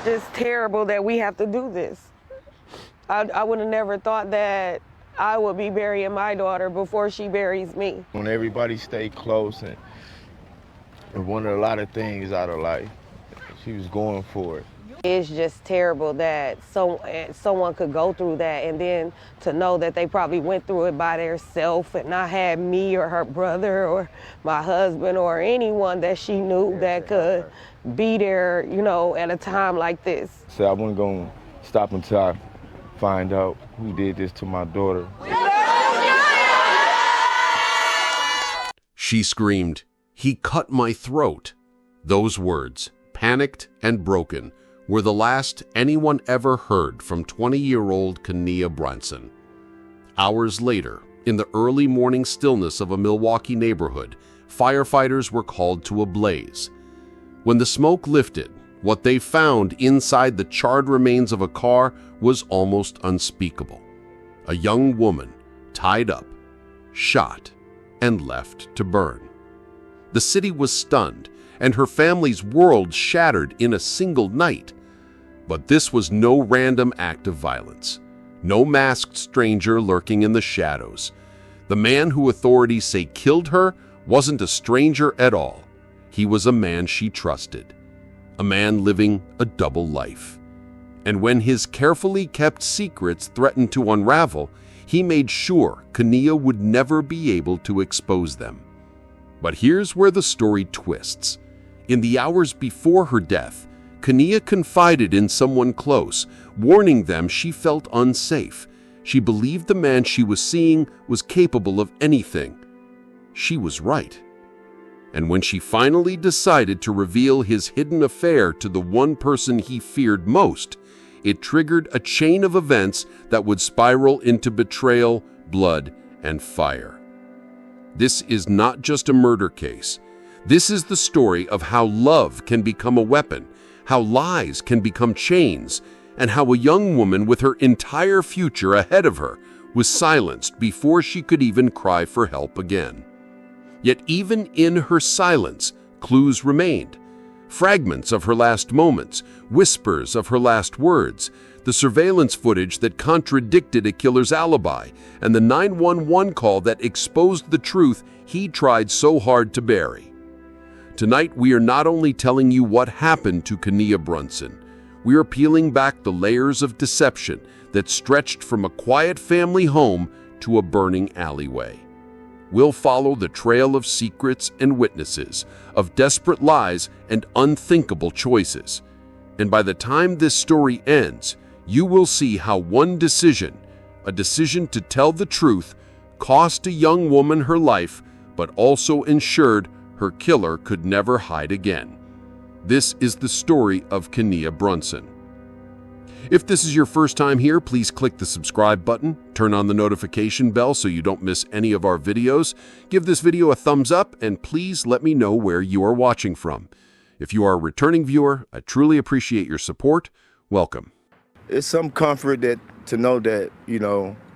Just terrible that we have to do this. I would have never thought that I would be burying my daughter before she buries me. When everybody stay close and wanted a lot of things out of life, she was going for it. It's just terrible that someone could go through that, and then to know that they probably went through it by themselves and not had me or her brother or my husband or anyone that she knew that could be there, you know, at a time like this. So I wasn't going to stop until I find out who did this to my daughter. She screamed, "He cut my throat." Those words, panicked and broken, were the last anyone ever heard from 20-year-old Kenia Brunson. Hours later, in the early morning stillness of a Milwaukee neighborhood, firefighters were called to a blaze. When the smoke lifted, what they found inside the charred remains of a car was almost unspeakable. A young woman, tied up, shot, and left to burn. The city was stunned, and her family's world shattered in a single night. But this was no random act of violence, no masked stranger lurking in the shadows. The man who authorities say killed her wasn't a stranger at all. He was a man she trusted, a man living a double life. And when his carefully kept secrets threatened to unravel, he made sure Kenia would never be able to expose them. But here's where the story twists. In the hours before her death, Kenia confided in someone close, warning them she felt unsafe. She believed the man she was seeing was capable of anything. She was right. And when she finally decided to reveal his hidden affair to the one person he feared most, it triggered a chain of events that would spiral into betrayal, blood, and fire. This is not just a murder case. This is the story of how love can become a weapon, how lies can become chains, and how a young woman with her entire future ahead of her was silenced before she could even cry for help again. Yet even in her silence, clues remained. Fragments of her last moments, whispers of her last words, the surveillance footage that contradicted a killer's alibi, and the 911 call that exposed the truth he tried so hard to bury. Tonight, we are not only telling you what happened to Kenia Brunson, we are peeling back the layers of deception that stretched from a quiet family home to a burning alleyway. We'll follow the trail of secrets and witnesses, of desperate lies and unthinkable choices. And by the time this story ends, you will see how one decision, a decision to tell the truth, cost a young woman her life, but also ensured her killer could never hide again. This is the story of Kenia Brunson. If this is your first time here, please click the subscribe button, turn on the notification bell so you don't miss any of our videos, give this video a thumbs up, and please let me know where you are watching from. If you are a returning viewer, I truly appreciate your support. Welcome. It's some comfort to know that,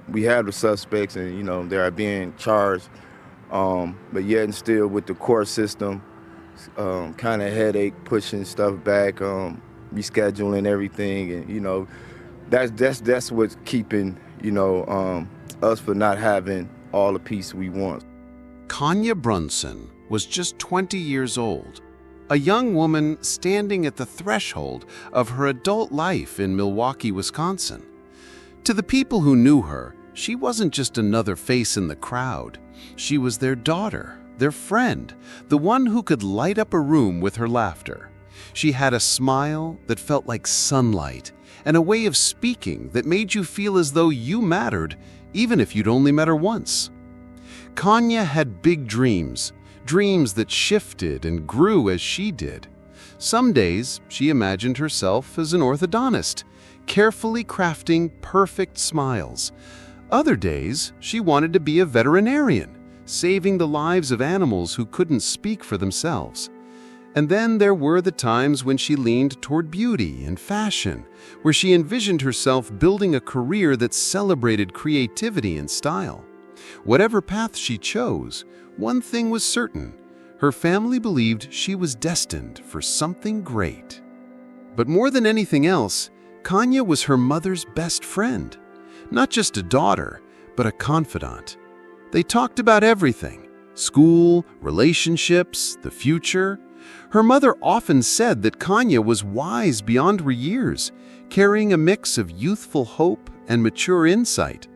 we have the suspects and, they are being charged. But yet and still with the court system, kind of headache, pushing stuff back, rescheduling everything, and that's what's keeping us from not having all the peace we want. Kenia Brunson was just 20 years old, a young woman standing at the threshold of her adult life in Milwaukee, Wisconsin. To the people who knew her, she wasn't just another face in the crowd. She was their daughter, their friend, the one who could light up a room with her laughter. She had a smile that felt like sunlight and a way of speaking that made you feel as though you mattered, even if you'd only met her once. Kenia had big dreams, dreams that shifted and grew as she did. Some days, she imagined herself as an orthodontist, carefully crafting perfect smiles. Other days, she wanted to be a veterinarian, saving the lives of animals who couldn't speak for themselves. And then there were the times when she leaned toward beauty and fashion, where she envisioned herself building a career that celebrated creativity and style. Whatever path she chose, one thing was certain: her family believed she was destined for something great. But more than anything else, Kanya was her mother's best friend. Not just a daughter, but a confidant. They talked about everything: school, relationships, the future. Her mother often said that Kanya was wise beyond her years, carrying a mix of youthful hope and mature insight.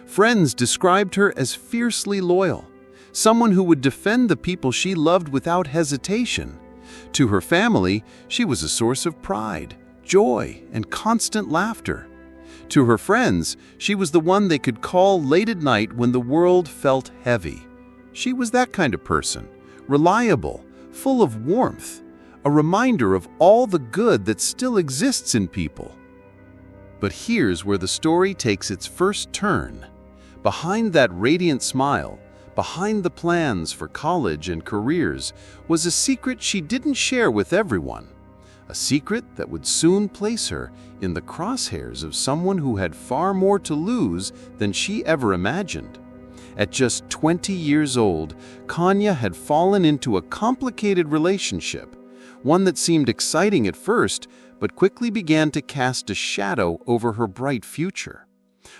Friends described her as fiercely loyal, someone who would defend the people she loved without hesitation. To her family, she was a source of pride, joy, and constant laughter. To her friends, she was the one they could call late at night when the world felt heavy. She was that kind of person, reliable, full of warmth, a reminder of all the good that still exists in people. But here's where the story takes its first turn. Behind that radiant smile, behind the plans for college and careers, was a secret she didn't share with everyone. A secret that would soon place her in the crosshairs of someone who had far more to lose than she ever imagined. At just 20 years old, Kanya had fallen into a complicated relationship, one that seemed exciting at first, but quickly began to cast a shadow over her bright future.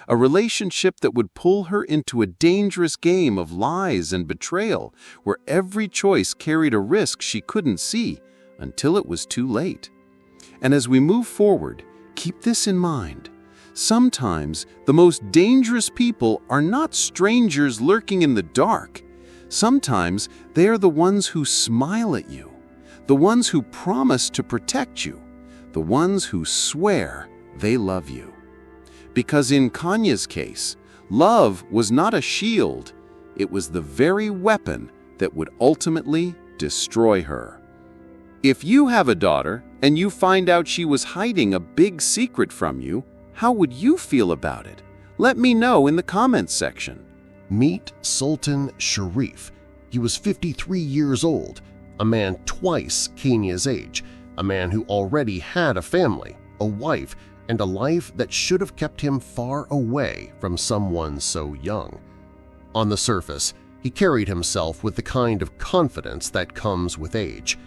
A relationship that would pull her into a dangerous game of lies and betrayal, where every choice carried a risk she couldn't see until it was too late. And as we move forward, keep this in mind. Sometimes the most dangerous people are not strangers lurking in the dark. Sometimes they are the ones who smile at you, the ones who promise to protect you, the ones who swear they love you. Because in Kanya's case, love was not a shield, it was the very weapon that would ultimately destroy her. If you have a daughter and you find out she was hiding a big secret from you, how would you feel about it? Let me know in the comments section. Meet Sultan Sharif. He was 53 years old, a man twice Kenya's age, a man who already had a family, a wife, and a life that should have kept him far away from someone so young. On the surface, he carried himself with the kind of confidence that comes with age.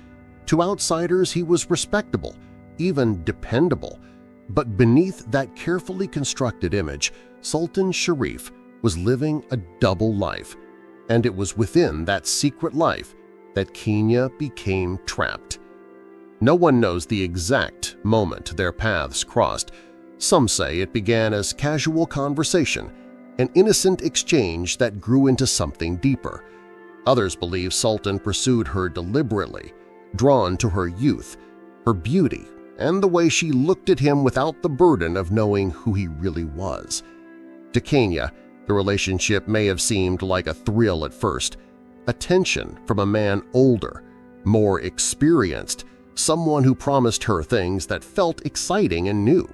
To outsiders, he was respectable, even dependable. But beneath that carefully constructed image, Sultan Sharif was living a double life, and it was within that secret life that Kenya became trapped. No one knows the exact moment their paths crossed. Some say it began as casual conversation, an innocent exchange that grew into something deeper. Others believe Sultan pursued her deliberately, drawn to her youth, her beauty, and the way she looked at him without the burden of knowing who he really was. To Kenya, the relationship may have seemed like a thrill at first, attention from a man older, more experienced, someone who promised her things that felt exciting and new.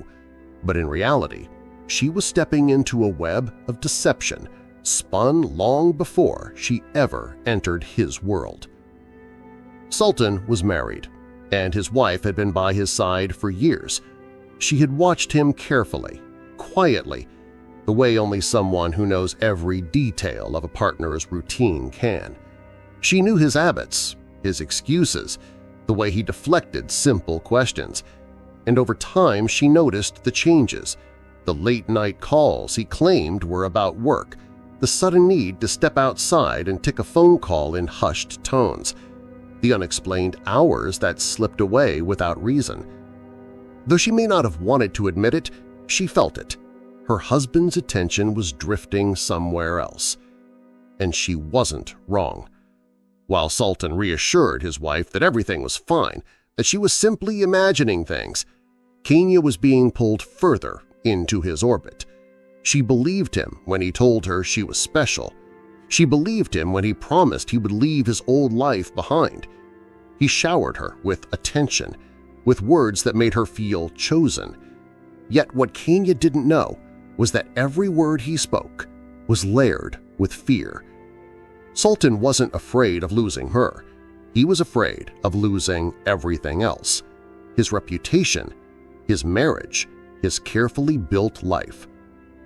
But in reality, she was stepping into a web of deception spun long before she ever entered his world. Sultan was married, and his wife had been by his side for years. She had watched him carefully, quietly, the way only someone who knows every detail of a partner's routine can. She knew his habits, his excuses, the way he deflected simple questions, and over time she noticed the changes, the late-night calls he claimed were about work, the sudden need to step outside and take a phone call in hushed tones, the unexplained hours that slipped away without reason. Though she may not have wanted to admit it, she felt it. Her husband's attention was drifting somewhere else. And she wasn't wrong. While Sultan reassured his wife that everything was fine, that she was simply imagining things, Kenya was being pulled further into his orbit. She believed him when he told her she was special. She believed him when he promised he would leave his old life behind. He showered her with attention, with words that made her feel chosen. Yet what Kenya didn't know was that every word he spoke was layered with fear. Sultan wasn't afraid of losing her. He was afraid of losing everything else: his reputation, his marriage, his carefully built life.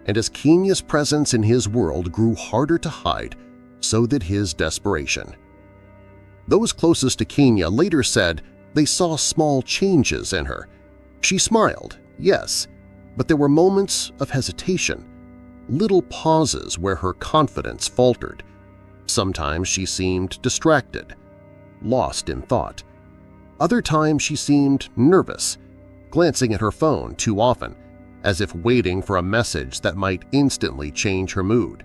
And as Kenya's presence in his world grew harder to hide, so did his desperation. Those closest to Kenya later said they saw small changes in her. She smiled, yes, but there were moments of hesitation, little pauses where her confidence faltered. Sometimes she seemed distracted, lost in thought. Other times she seemed nervous, glancing at her phone too often, as if waiting for a message that might instantly change her mood.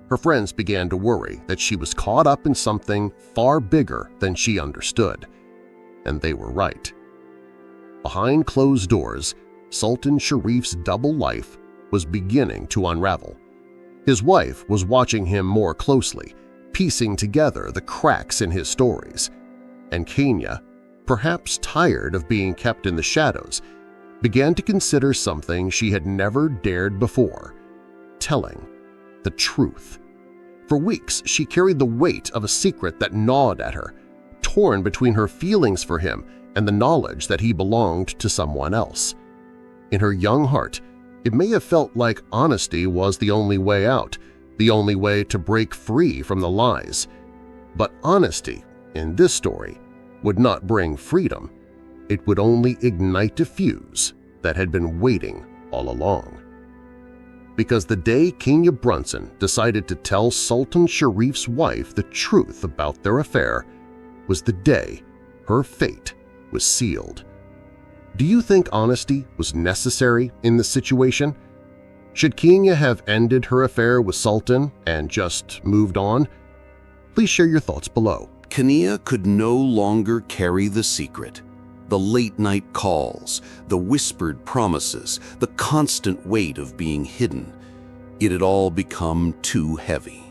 Her friends began to worry that she was caught up in something far bigger than she understood, and they were right. Behind closed doors, Sultan Sharif's double life was beginning to unravel. His wife was watching him more closely, piecing together the cracks in his stories, and Kenya, perhaps tired of being kept in the shadows, began to consider something she had never dared before: telling the truth. For weeks, she carried the weight of a secret that gnawed at her, torn between her feelings for him and the knowledge that he belonged to someone else. In her young heart, it may have felt like honesty was the only way out, the only way to break free from the lies. But honesty, in this story, would not bring freedom. It would only ignite a fuse that had been waiting all along. Because the day Kenya Brunson decided to tell Sultan Sharif's wife the truth about their affair was the day her fate was sealed. Do you think honesty was necessary in this situation? Should Kenya have ended her affair with Sultan and just moved on? Please share your thoughts below. Kenya could no longer carry the secret. The late-night calls, the whispered promises, the constant weight of being hidden. It had all become too heavy.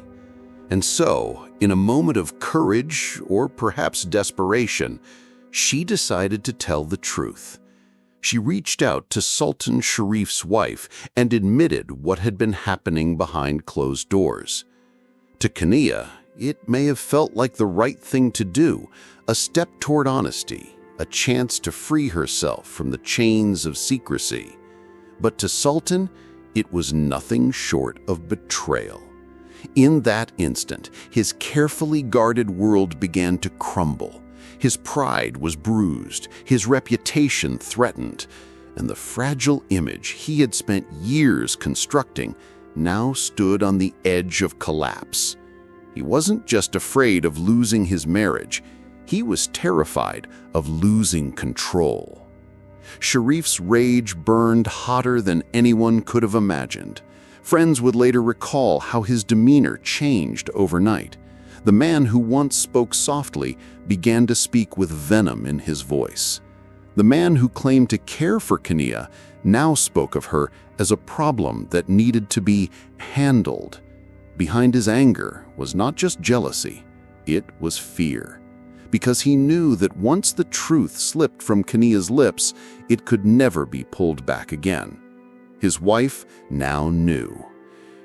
And so, in a moment of courage or perhaps desperation, she decided to tell the truth. She reached out to Sultan Sharif's wife and admitted what had been happening behind closed doors. To Kenya, it may have felt like the right thing to do, a step toward honesty, a chance to free herself from the chains of secrecy. But to Sultan, it was nothing short of betrayal. In that instant, his carefully guarded world began to crumble. His pride was bruised, his reputation threatened, and the fragile image he had spent years constructing now stood on the edge of collapse. He wasn't just afraid of losing his marriage, he was terrified of losing control. Sharif's rage burned hotter than anyone could have imagined. Friends would later recall how his demeanor changed overnight. The man who once spoke softly began to speak with venom in his voice. The man who claimed to care for Kenya now spoke of her as a problem that needed to be handled. Behind his anger was not just jealousy, it was fear. Because he knew that once the truth slipped from Kenya's lips, it could never be pulled back again. His wife now knew.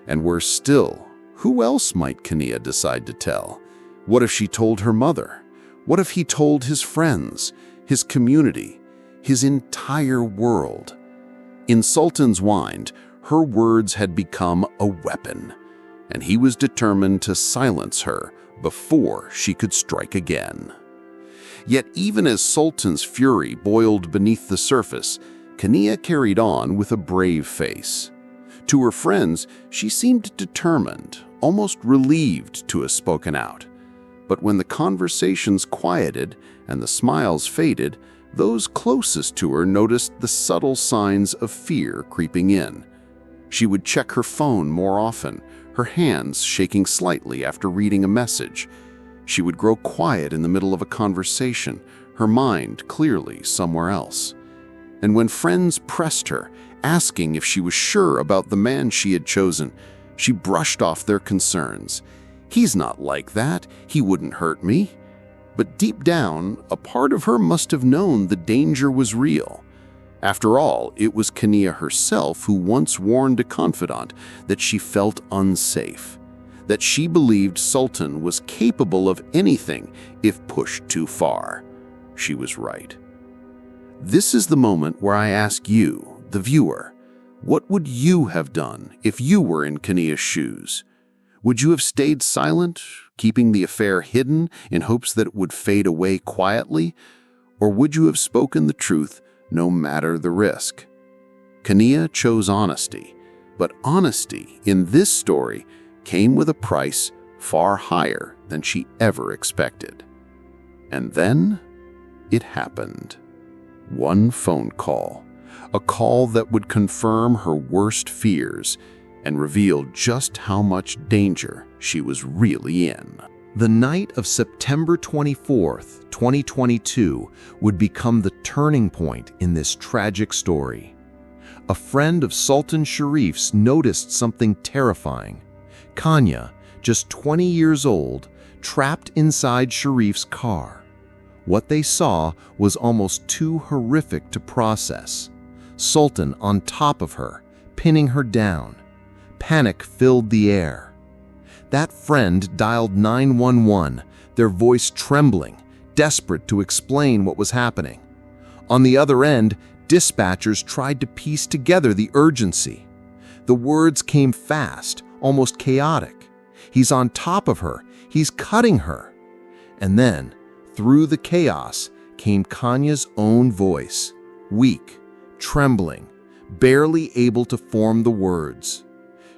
And worse still, who else might Kenya decide to tell? What if she told her mother? What if he told his friends, his community, his entire world? In Sultan's mind, her words had become a weapon, and he was determined to silence her before she could strike again. Yet even as Sultan's fury boiled beneath the surface, Kenya carried on with a brave face. To her friends, she seemed determined, almost relieved to have spoken out. But when the conversations quieted and the smiles faded, those closest to her noticed the subtle signs of fear creeping in. She would check her phone more often, her hands shaking slightly after reading a message. She would grow quiet in the middle of a conversation, her mind clearly somewhere else. And when friends pressed her, asking if she was sure about the man she had chosen, she brushed off their concerns. "He's not like that. He wouldn't hurt me." But deep down, a part of her must have known the danger was real. After all, it was Kenya herself who once warned a confidant that she felt unsafe, that she believed Sultan was capable of anything if pushed too far. She was right. This is the moment where I ask you, the viewer, what would you have done if you were in Kenya's shoes? Would you have stayed silent, keeping the affair hidden in hopes that it would fade away quietly? Or would you have spoken the truth no matter the risk. Kania chose honesty, but honesty in this story came with a price far higher than she ever expected. And then it happened. One phone call, a call that would confirm her worst fears and reveal just how much danger she was really in. The night of September 24th, 2022 would become the turning point in this tragic story. A friend of Sultan Sharif's noticed something terrifying. Kanya, just 20 years old, trapped inside Sharif's car. What they saw was almost too horrific to process. Sultan on top of her, pinning her down. Panic filled the air. That friend dialed 911, their voice trembling, desperate to explain what was happening. On the other end, dispatchers tried to piece together the urgency. The words came fast, almost chaotic. He's on top of her. He's cutting her. And then, through the chaos, came Kanya's own voice, weak, trembling, barely able to form the words.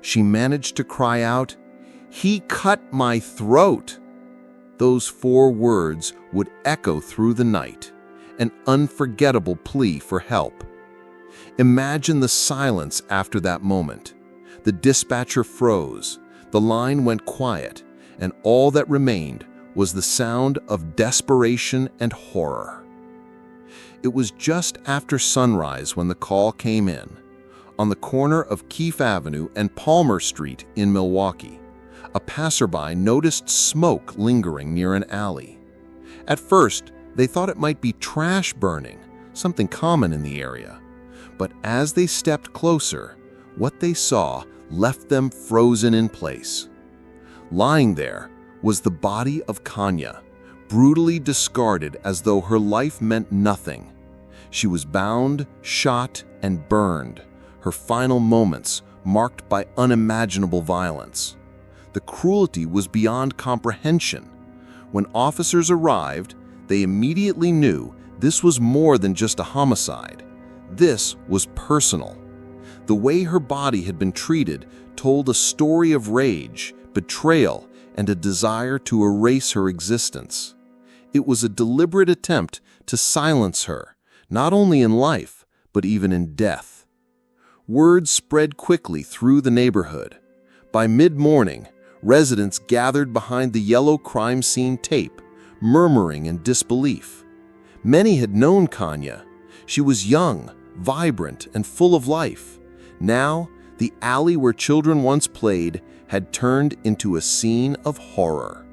She managed to cry out, "He cut my throat!" Those 4 words would echo through the night, an unforgettable plea for help. Imagine the silence after that moment. The dispatcher froze, the line went quiet, and all that remained was the sound of desperation and horror. It was just after sunrise when the call came in, on the corner of Keefe Avenue and Palmer Street in Milwaukee. A passerby noticed smoke lingering near an alley. At first, they thought it might be trash burning, something common in the area. But as they stepped closer, what they saw left them frozen in place. Lying there was the body of Kanya, brutally discarded as though her life meant nothing. She was bound, shot, and burned, her final moments marked by unimaginable violence. The cruelty was beyond comprehension. When officers arrived, they immediately knew this was more than just a homicide. This was personal. The way her body had been treated told a story of rage, betrayal, and a desire to erase her existence. It was a deliberate attempt to silence her, not only in life, but even in death. Word spread quickly through the neighborhood. By mid-morning, residents gathered behind the yellow crime scene tape, murmuring in disbelief. Many had known Kanya. She was young, vibrant, and full of life. Now, the alley where children once played had turned into a scene of horror.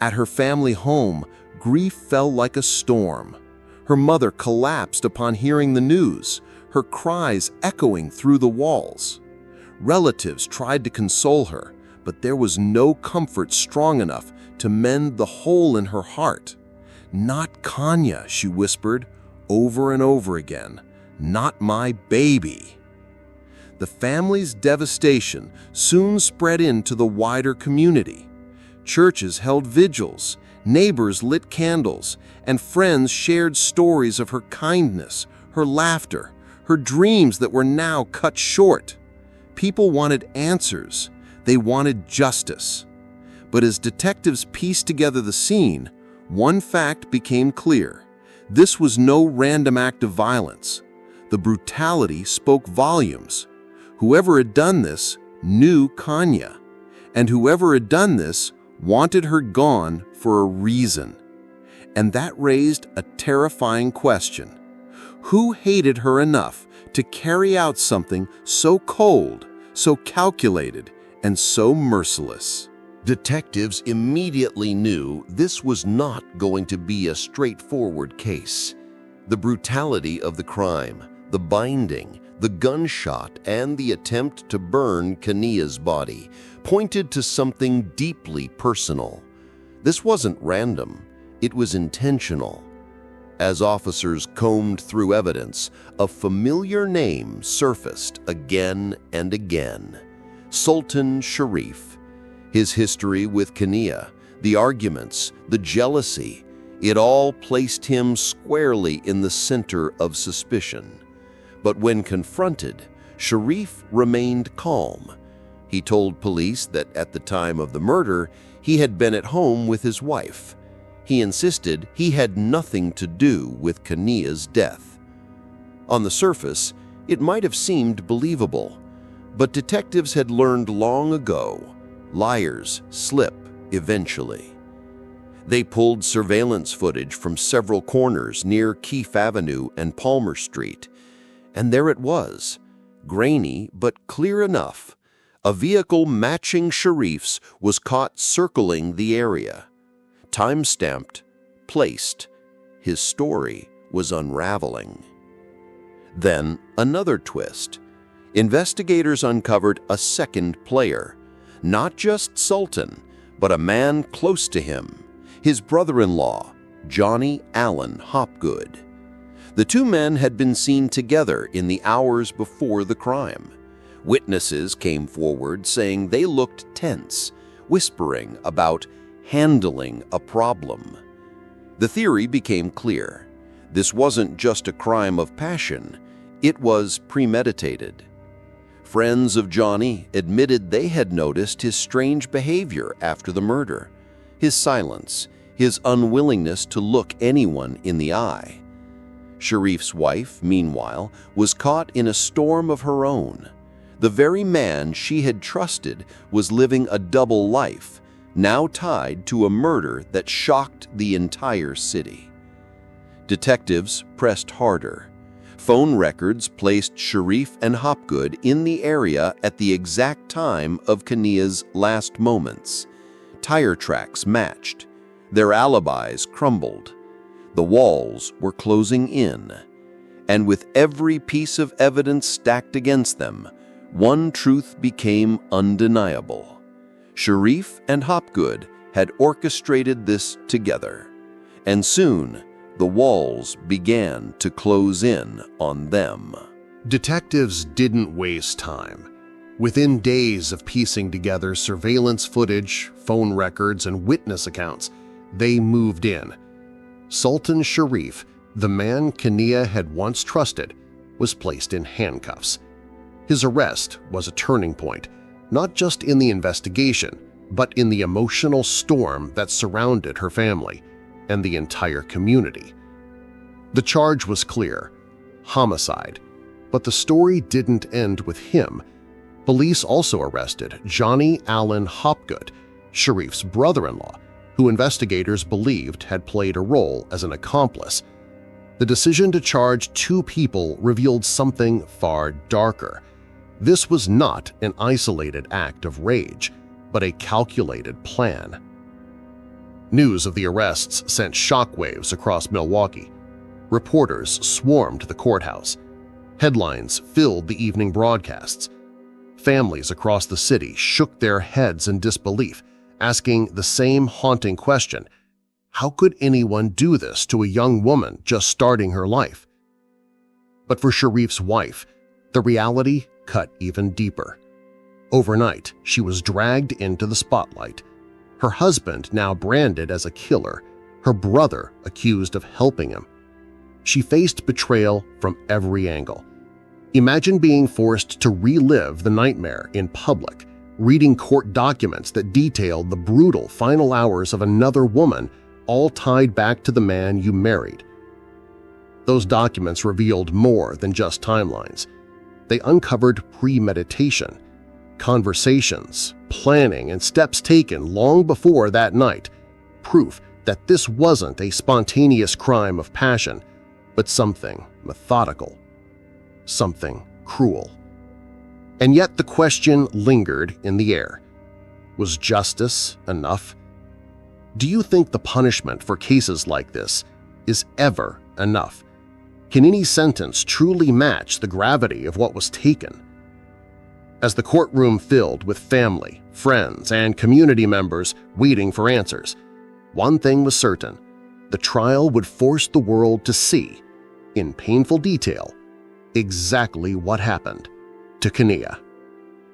At her family home, grief fell like a storm. Her mother collapsed upon hearing the news, her cries echoing through the walls. Relatives tried to console her, but there was no comfort strong enough to mend the hole in her heart. "Not Kanya," she whispered over and over again. "Not my baby." The family's devastation soon spread into the wider community. Churches held vigils, neighbors lit candles, and friends shared stories of her kindness, her laughter, her dreams that were now cut short. People wanted answers. They wanted justice. But as detectives pieced together the scene, one fact became clear. This was no random act of violence. The brutality spoke volumes. Whoever had done this knew Kanya, and whoever had done this wanted her gone for a reason. And that raised a terrifying question. Who hated her enough to carry out something so cold, so calculated, and so merciless? Detectives immediately knew this was not going to be a straightforward case. The brutality of the crime, the binding, the gunshot, and the attempt to burn Kanya's body pointed to something deeply personal. This wasn't random, it was intentional. As officers combed through evidence, a familiar name surfaced again and again: Sultan Sharif. His history with Kanya, the arguments, the jealousy, It all placed him squarely in the center of suspicion. But when confronted, Sharif remained calm. He told police that at the time of the murder, he had been at home with his wife. He insisted he had nothing to do with Kania's death. On the surface, it might have seemed believable, but detectives had learned long ago, liars slip eventually. They pulled surveillance footage from several corners near Keefe Avenue and Palmer Street, and there it was, grainy but clear enough. A vehicle matching Sharif's was caught circling the area. Time-stamped, placed, his story was unraveling. Then another twist. Investigators uncovered a second player, not just Sultan, but a man close to him, his brother-in-law, Johnny Allen Hopgood. The two men had been seen together in the hours before the crime. Witnesses came forward saying they looked tense, whispering about handling a problem. The theory became clear. This wasn't just a crime of passion, it was premeditated. Friends of Johnny admitted they had noticed his strange behavior after the murder, his silence, his unwillingness to look anyone in the eye. Sharif's wife, meanwhile, was caught in a storm of her own. The very man she had trusted was living a double life, now tied to a murder that shocked the entire city. Detectives pressed harder. Phone records placed Sharif and Hopgood in the area at the exact time of Kania's last moments. Tire tracks matched. Their alibis crumbled. The walls were closing in. And with every piece of evidence stacked against them, one truth became undeniable. Sharif and Hopgood had orchestrated this together. And soon, the walls began to close in on them. Detectives didn't waste time. Within days of piecing together surveillance footage, phone records, and witness accounts, they moved in. Sultan Sharif, the man Kania had once trusted, was placed in handcuffs. His arrest was a turning point, not just in the investigation, but in the emotional storm that surrounded her family and the entire community. The charge was clear: homicide. But the story didn't end with him. Police also arrested Johnny Allen Hopgood, Sharif's brother-in-law, who investigators believed had played a role as an accomplice. The decision to charge two people revealed something far darker. This was not an isolated act of rage, but a calculated plan. News of the arrests sent shockwaves across Milwaukee. Reporters swarmed the courthouse. Headlines filled the evening broadcasts. Families across the city shook their heads in disbelief, asking the same haunting question: how could anyone do this to a young woman just starting her life? But for Sharif's wife, the reality cut even deeper. Overnight, she was dragged into the spotlight. Her husband now branded as a killer, her brother accused of helping him. She faced betrayal from every angle. Imagine being forced to relive the nightmare in public, reading court documents that detailed the brutal final hours of another woman, all tied back to the man you married. Those documents revealed more than just timelines. They uncovered premeditation, conversations, planning, and steps taken long before that night, proof that this wasn't a spontaneous crime of passion, but something methodical, something cruel. And yet the question lingered in the air. Was justice enough? Do you think the punishment for cases like this is ever enough? Can any sentence truly match the gravity of what was taken? As the courtroom filled with family, friends, and community members waiting for answers, one thing was certain: the trial would force the world to see, in painful detail, exactly what happened to Kania.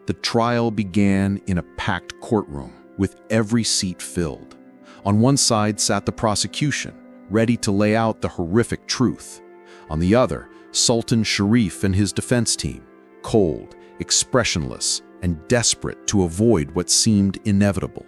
The trial began in a packed courtroom with every seat filled. On one side sat the prosecution, ready to lay out the horrific truth. On the other, Sultan Sharif and his defense team, cold, expressionless, and desperate to avoid what seemed inevitable.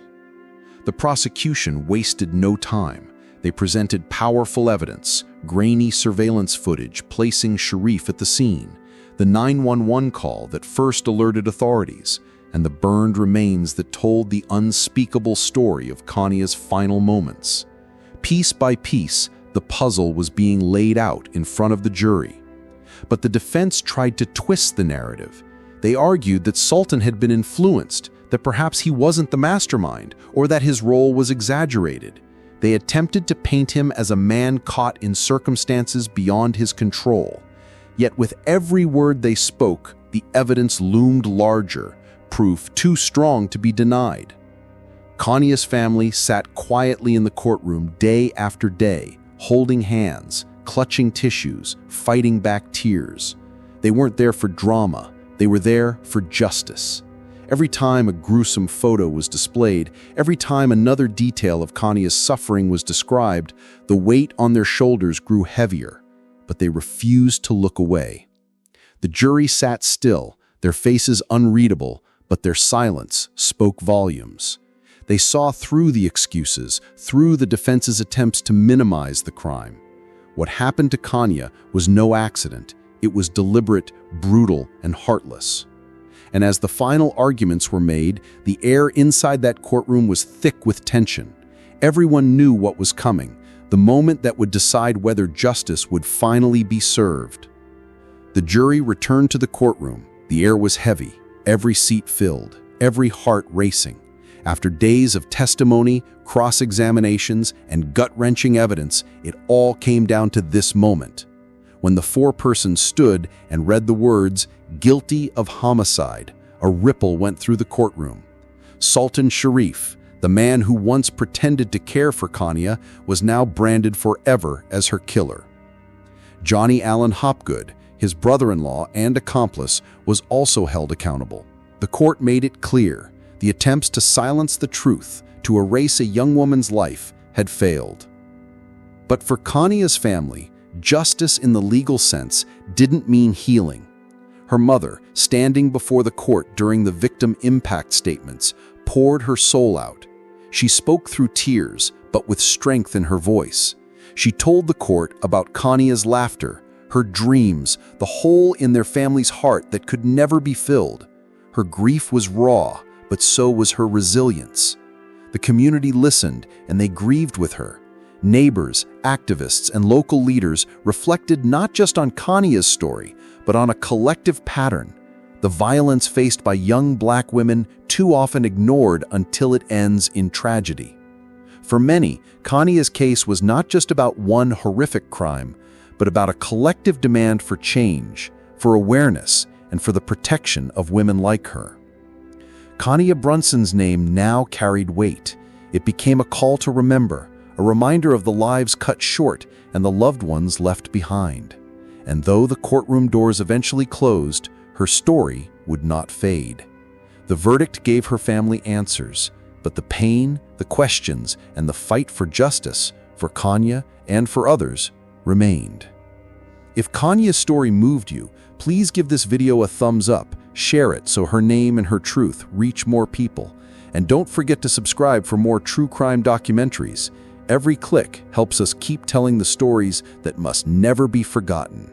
The prosecution wasted no time. They presented powerful evidence, grainy surveillance footage placing Sharif at the scene, the 911 call that first alerted authorities, and the burned remains that told the unspeakable story of Khania's final moments. Piece by piece, the puzzle was being laid out in front of the jury. But the defense tried to twist the narrative. They argued that Sultan had been influenced, that perhaps he wasn't the mastermind, or that his role was exaggerated. They attempted to paint him as a man caught in circumstances beyond his control. Yet with every word they spoke, the evidence loomed larger, proof too strong to be denied. Khania's family sat quietly in the courtroom day after day, holding hands, clutching tissues, fighting back tears. They weren't there for drama, they were there for justice. Every time a gruesome photo was displayed, every time another detail of Khania's suffering was described, the weight on their shoulders grew heavier, but they refused to look away. The jury sat still, their faces unreadable, but their silence spoke volumes. They saw through the excuses, through the defense's attempts to minimize the crime. What happened to Khania was no accident. It was deliberate, brutal, and heartless. And as the final arguments were made, the air inside that courtroom was thick with tension. Everyone knew what was coming, the moment that would decide whether justice would finally be served. The jury returned to the courtroom. The air was heavy, every seat filled, every heart racing. After days of testimony, cross-examinations, and gut-wrenching evidence, it all came down to this moment. When the foreperson stood and read the words, "Guilty of homicide," a ripple went through the courtroom. Sultan Sharif, the man who once pretended to care for Khania, was now branded forever as her killer. Johnny Allen Hopgood, his brother-in-law and accomplice, was also held accountable. The court made it clear. The attempts to silence the truth, to erase a young woman's life, had failed. But for Khania's family, justice in the legal sense didn't mean healing. Her mother, standing before the court during the victim impact statements, poured her soul out. She spoke through tears, but with strength in her voice. She told the court about Khania's laughter, her dreams, the hole in their family's heart that could never be filled. Her grief was raw, but so was her resilience. The community listened, and they grieved with her. Neighbors, activists, and local leaders reflected not just on Khania's story, but on a collective pattern, the violence faced by young Black women too often ignored until it ends in tragedy. For many, Khania's case was not just about one horrific crime, but about a collective demand for change, for awareness, and for the protection of women like her. Khania Brunson's name now carried weight. It became a call to remember, a reminder of the lives cut short and the loved ones left behind. And though the courtroom doors eventually closed, her story would not fade. The verdict gave her family answers, but the pain, the questions, and the fight for justice, for Khania and for others, remained. If Khania's story moved you, please give this video a thumbs up, share it so her name and her truth reach more people, and don't forget to subscribe for more true crime documentaries. Every click helps us keep telling the stories that must never be forgotten.